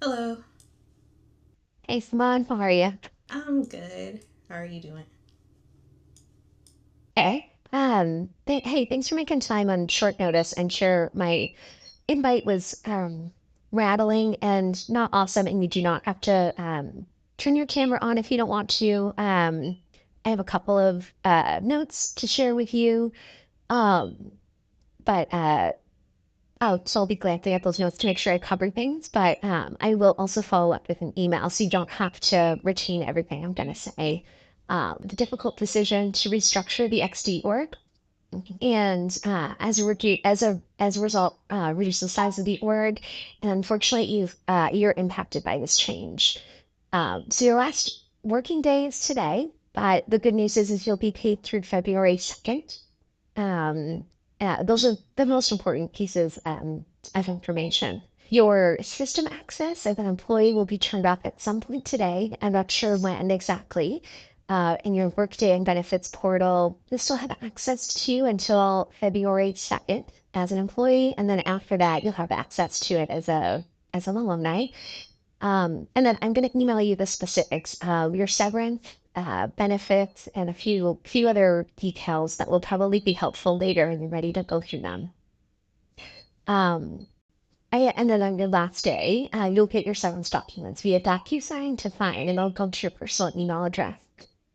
Hello, Hey Simone, how are you? I'm good. How are you doing? Hey. Hey, thanks for making time on short notice and sure my invite was rattling and not awesome and you do not have to turn your camera on if you don't want to. I have a couple of notes to share with you. Um, but so I'll be glad to get those notes to make sure I cover things, but I will also follow up with an email so you don't have to retain everything I'm gonna say. The difficult decision to restructure the XD org and as a result reduce the size of the org. And unfortunately, you're impacted by this change. So your last working day is today, but the good news is you'll be paid through February 2nd. Um, those are the most important pieces of information. Your system access as an employee will be turned off at some point today. I'm not sure when exactly. In your Workday and benefits portal, you'll still have access to until February 2nd as an employee, and then after that, you'll have access to it as an alumni. And then I'm going to email you the specifics of your severance, benefits, and a few other details that will probably be helpful later when you're ready to go through them. Um, and then on your last day, you'll get your severance documents via DocuSign to sign, and they'll go to your personal email address.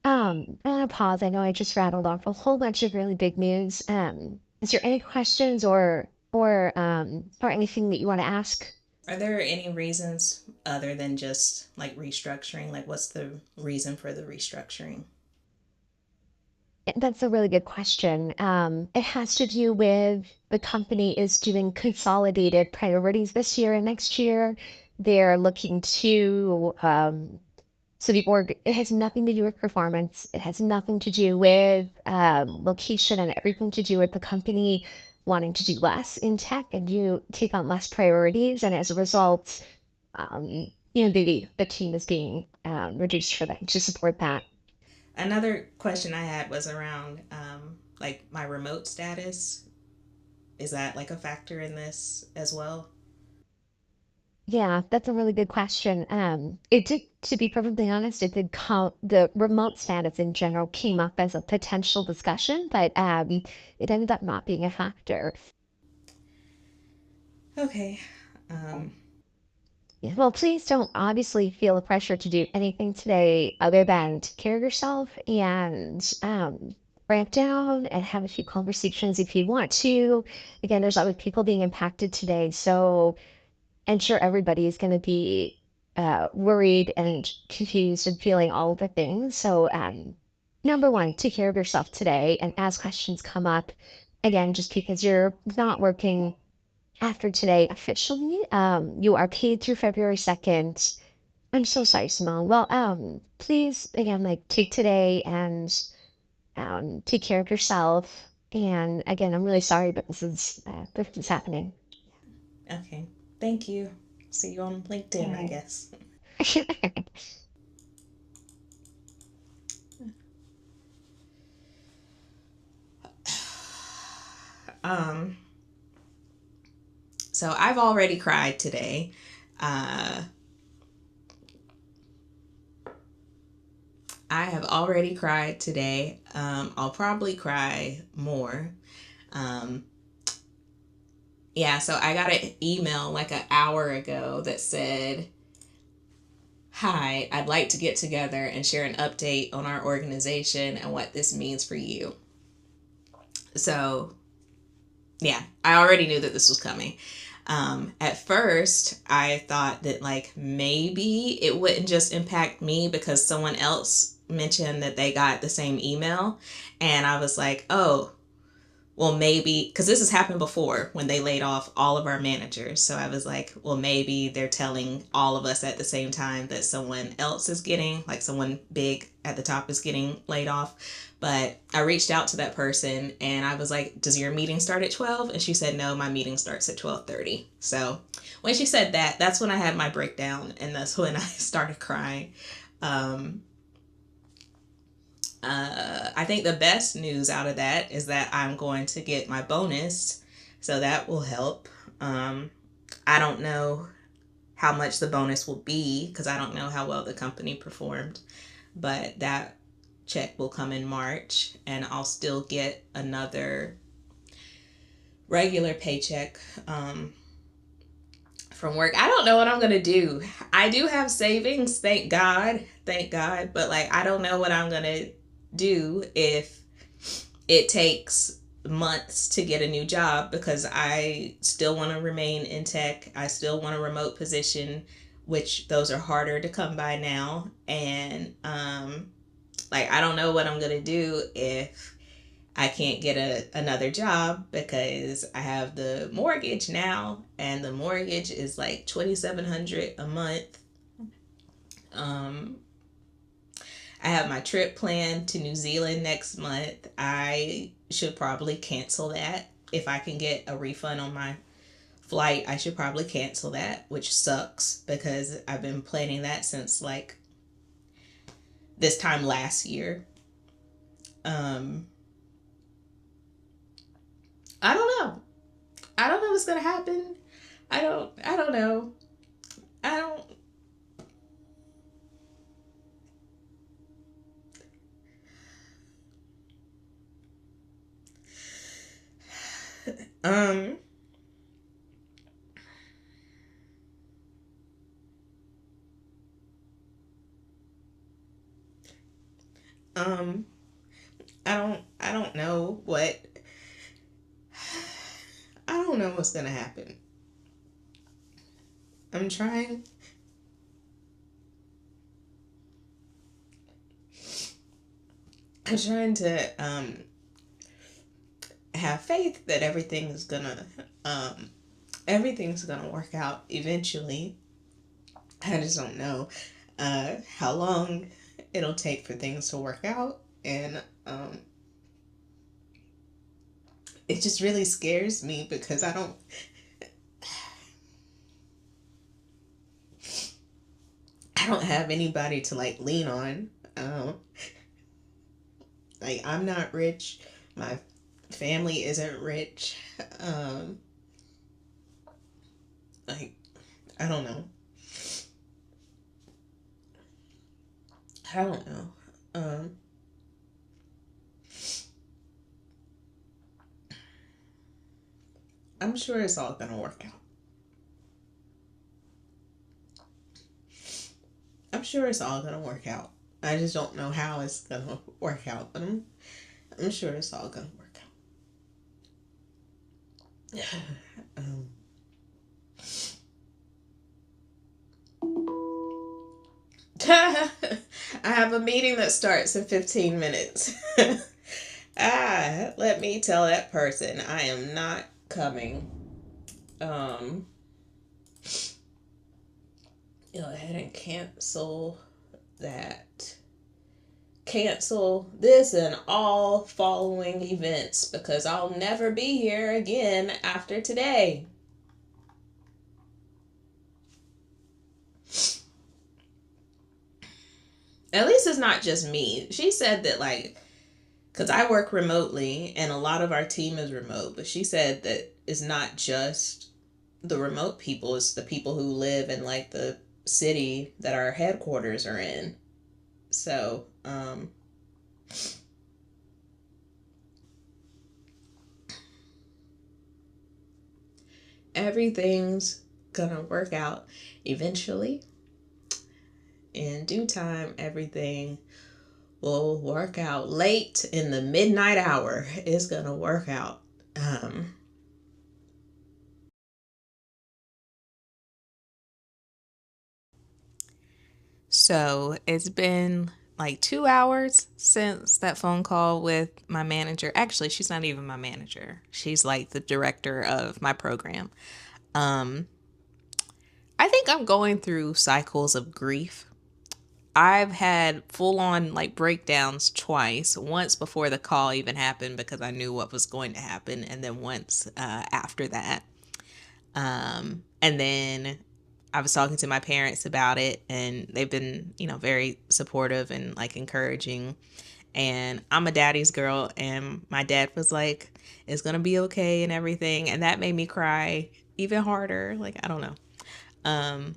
I'm gonna pause. I know I just rattled off a whole bunch of really big news. Is there any questions or anything that you want to ask? Are there any reasons other than just like restructuring? Like, what's the reason for the restructuring? That's a really good question. It has to do with the company is doing consolidated priorities this year and next year. They're looking to, so the org, it has nothing to do with performance. It has nothing to do with location and everything to do with the company wanting to do less in tech and you take on less priorities. And as a result, the team is being reduced for that to support that. Another question I had was around like my remote status. Is that like a factor in this as well? Yeah, that's a really good question. It did, to be perfectly honest, it did come, the remote status in general came up as a potential discussion, but it ended up not being a factor. Okay. Um, Yeah, well, please don't obviously feel the pressure to do anything today other than take care of yourself and ramp down and have a few conversations if you want to. Again, there's other people being impacted today, so I'm sure everybody is going to be worried and confused and feeling all of the things. So, number one, take care of yourself today. And as questions come up, again, just because you're not working after today officially, you are paid through February 2nd. I'm so sorry, Simone. Well, please, again, like take today and take care of yourself. And again, I'm really sorry, but this is happening. okay. Thank you. See you on LinkedIn, I Okay. guess. Um, so I've already cried today. Uh, I have already cried today. I'll probably cry more. Um, yeah, so I got an email like an hour ago that said, "Hi, I'd like to get together and share an update on our organization and what this means for you." So, yeah, I already knew that this was coming. At first, I thought that like maybe it wouldn't just impact me because someone else mentioned that they got the same email. And I was like, oh, well, maybe, because this has happened before when they laid off all of our managers. So I was like, well, maybe they're telling all of us at the same time that someone else is getting, like someone big at the top is getting laid off. But I reached out to that person and I was like, does your meeting start at 12? And she said, no, my meeting starts at 12:30. So when she said that, that's when I had my breakdown and that's when I started crying. Um, I think the best news out of that is that I'm going to get my bonus So that will help. I don't know how much the bonus will be because I don't know how well the company performed, but that check will come in March and I'll still get another regular paycheck from work. I don't know what I'm going to do. I do have savings, thank God. Thank God. But like, I don't know what I'm going to do if it takes months to get a new job because I still want to remain in tech. I still want a remote position, which those are harder to come by now. And like, I don't know what I'm going to do if I can't get another job because I have the mortgage now, and the mortgage is like $2,700 a month. Um, I have my trip planned to New Zealand next month. I should probably cancel that. If I can get a refund on my flight, I should probably cancel that, which sucks because I've been planning that since like this time last year. Um, I don't know. I don't know what's gonna happen. I don't know. I don't um um I don't know what I don't know what's gonna happen. I'm trying I'm trying to have faith that everything's gonna work out eventually. I just don't know how long it'll take for things to work out, and it just really scares me because I don't have anybody to like lean on. Um, like, I'm not rich. My family isn't rich. Um, like, I don't know. I don't know. Um, I'm sure it's all gonna work out. I'm sure it's all gonna work out. I just don't know how it's gonna work out, but I'm sure it's all gonna work out. um, I have a meeting that starts in 15 minutes. Let me tell that person I am not coming. Um, Go ahead and cancel that. Cancel this and all following events because I'll never be here again after today. At least it's not just me. She said that, like, because I work remotely and a lot of our team is remote, but she said that it's not just the remote people, it's the people who live in like the city that our headquarters are in. So, everything's gonna work out eventually. In due time, everything will work out. Late in the midnight hour is gonna work out. Um, so it's been like 2 hours since that phone call with my manager. Actually, she's not even my manager. She's like the director of my program. Um, I think I'm going through cycles of grief. I've had full on like breakdowns twice. Once before the call even happened because I knew what was going to happen, and then once after that. And then I was talking to my parents about it, and they've been, very supportive and like encouraging. And I'm a daddy's girl, and my dad was like, it's gonna be okay and everything. And that made me cry even harder. Like, I don't know. Um,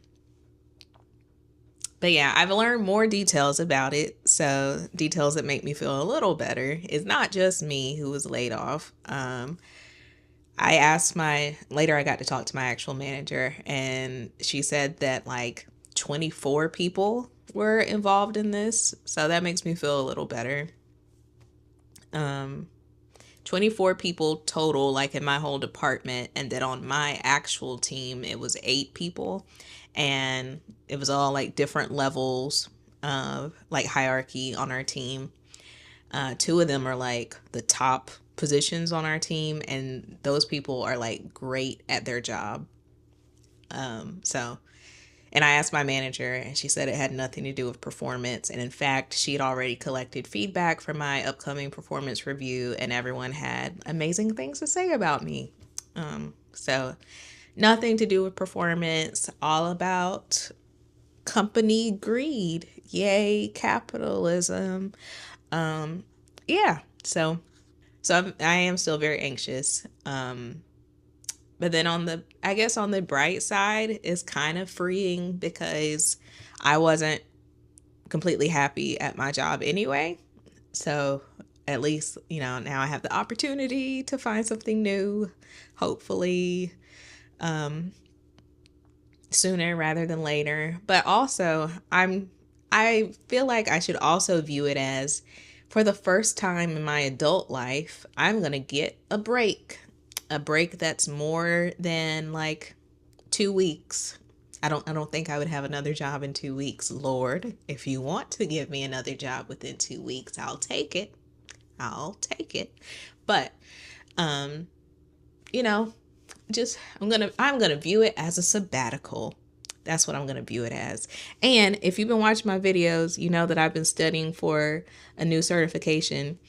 but yeah, I've learned more details about it. So, details that make me feel a little better. It's not just me who was laid off. I asked later I got to talk to my actual manager, and she said that like 24 people were involved in this. So that makes me feel a little better. Um, 24 people total, like in my whole department. And then on my actual team, it was 8 people. And it was all like different levels of like hierarchy on our team. 2 of them are like the top positions on our team, and those people are like great at their job. So, and I asked my manager, and she said it had nothing to do with performance. And in fact, she had already collected feedback from my upcoming performance review, and everyone had amazing things to say about me. So, nothing to do with performance, all about company greed. Yay, capitalism. Yeah, I am still very anxious. But then I guess on the bright side is kind of freeing because I wasn't completely happy at my job anyway. So at least, now I have the opportunity to find something new, hopefully, sooner rather than later. But also, I feel like I should also view it as, for the first time in my adult life, I'm going to get a break. A break that's more than like 2 weeks. I don't think I would have another job in 2 weeks. Lord, if you want to give me another job within 2 weeks, I'll take it. I'll take it. But you know, just I'm gonna view it as a sabbatical. That's what I'm gonna view it as. And if you've been watching my videos, you know that I've been studying for a new certification.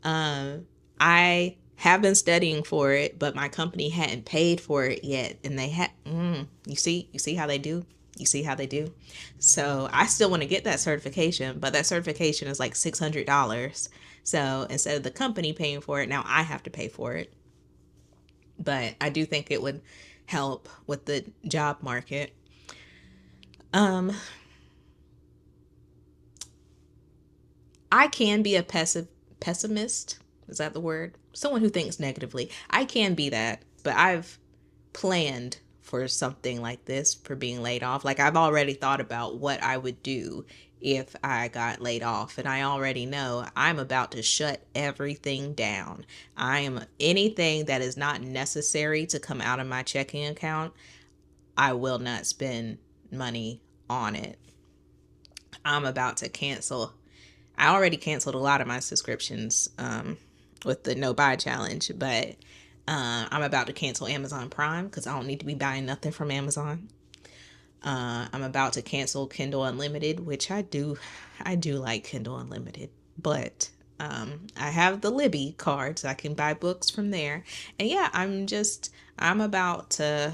I have been studying for it, but my company hadn't paid for it yet, and they had. You see how they do. You see how they do. So I still want to get that certification, but that certification is like $600. So instead of the company paying for it, now I have to pay for it. But I do think it would help with the job market. Um, I can be a pessimist. Is that the word? Someone who thinks negatively. I can be that, but I've planned for something like this, for being laid off. Like, I've already thought about what I would do if I got laid off, and I already know I'm about to shut everything down. I am anything that is not necessary to come out of my checking account, I will not spend money on it. I'm about to cancel. I already canceled a lot of my subscriptions with the no buy challenge, but I'm about to cancel Amazon Prime because I don't need to be buying nothing from Amazon. I'm about to cancel Kindle Unlimited, which I do like Kindle Unlimited, but I have the Libby card, so I can buy books from there. And yeah, I'm about to.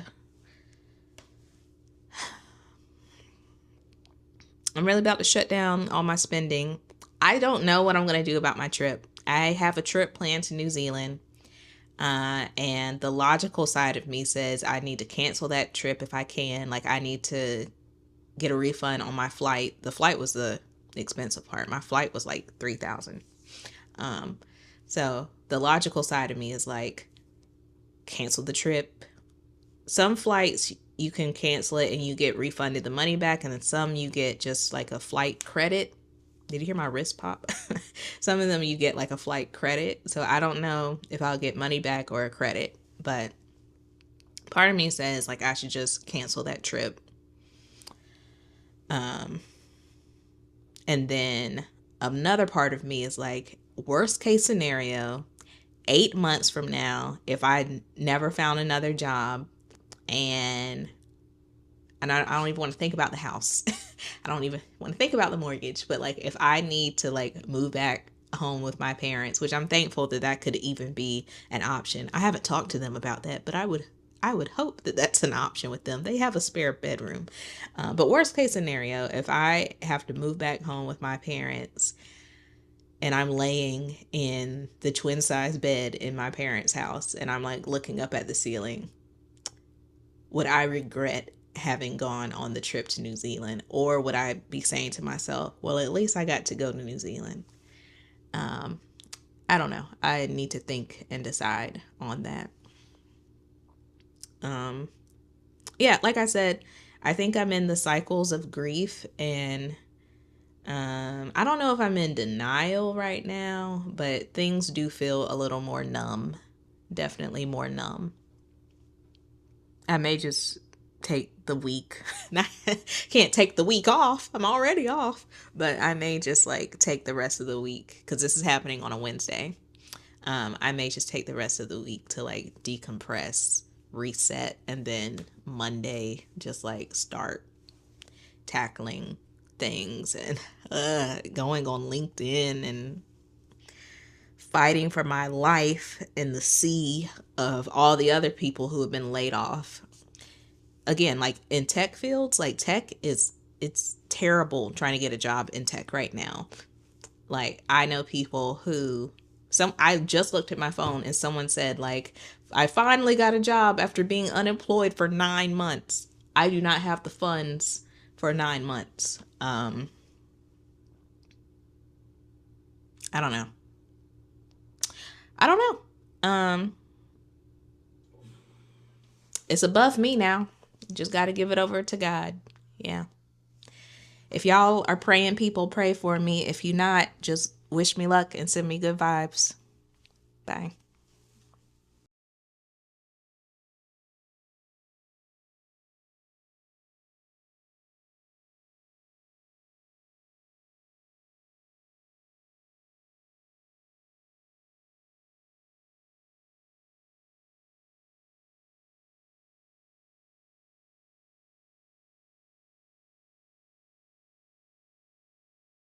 I'm really about to shut down all my spending. I don't know what I'm going to do about my trip. I have a trip planned to New Zealand. And the logical side of me says I need to cancel that trip if I can. Like, I need to get a refund on my flight. The flight was the expensive part. My flight was like $3,000. So the logical side of me is like, cancel the trip. Some flights you can cancel it and you get refunded the money back, and then some you get just like a flight credit. Did you hear my wrist pop? Some of them you get like a flight credit. So I don't know if I'll get money back or a credit, but part of me says like I should just cancel that trip. And then another part of me is like, worst case scenario, 8 months from now, if I never found another job, and I don't even want to think about the house. I don't even want to think about the mortgage. But like, if I need to like move back home with my parents, which I'm thankful that could even be an option. I haven't talked to them about that, but I would hope that that's an option with them. They have a spare bedroom. But worst case scenario, if I have to move back home with my parents, and I'm laying in the twin size bed in my parents' house and I'm like looking up at the ceiling, would I regret having gone on the trip to New Zealand? Or would I be saying to myself, well, at least I got to go to New Zealand? Um, I don't know. I need to think and decide on that. Um, yeah, like I said, I think I'm in the cycles of grief, and I don't know if I'm in denial right now, but things do feel a little more numb. Definitely more numb. I may just take the week. Can't take the week off. I'm already off. But I may just like take the rest of the week because this is happening on a Wednesday. I may just take the rest of the week to like decompress, reset, and then Monday just like start tackling things and going on LinkedIn and fighting for my life in the sea of all the other people who have been laid off. Again, like in tech fields, like tech is, it's terrible trying to get a job in tech right now. Like I know people who, some, I just looked at my phone and someone said like, I finally got a job after being unemployed for 9 months. I do not have the funds for 9 months. I don't know. I don't know. It's above me now. Just got to give it over to God. Yeah. If y'all are praying people, pray for me. If you not, just wish me luck and send me good vibes. Bye.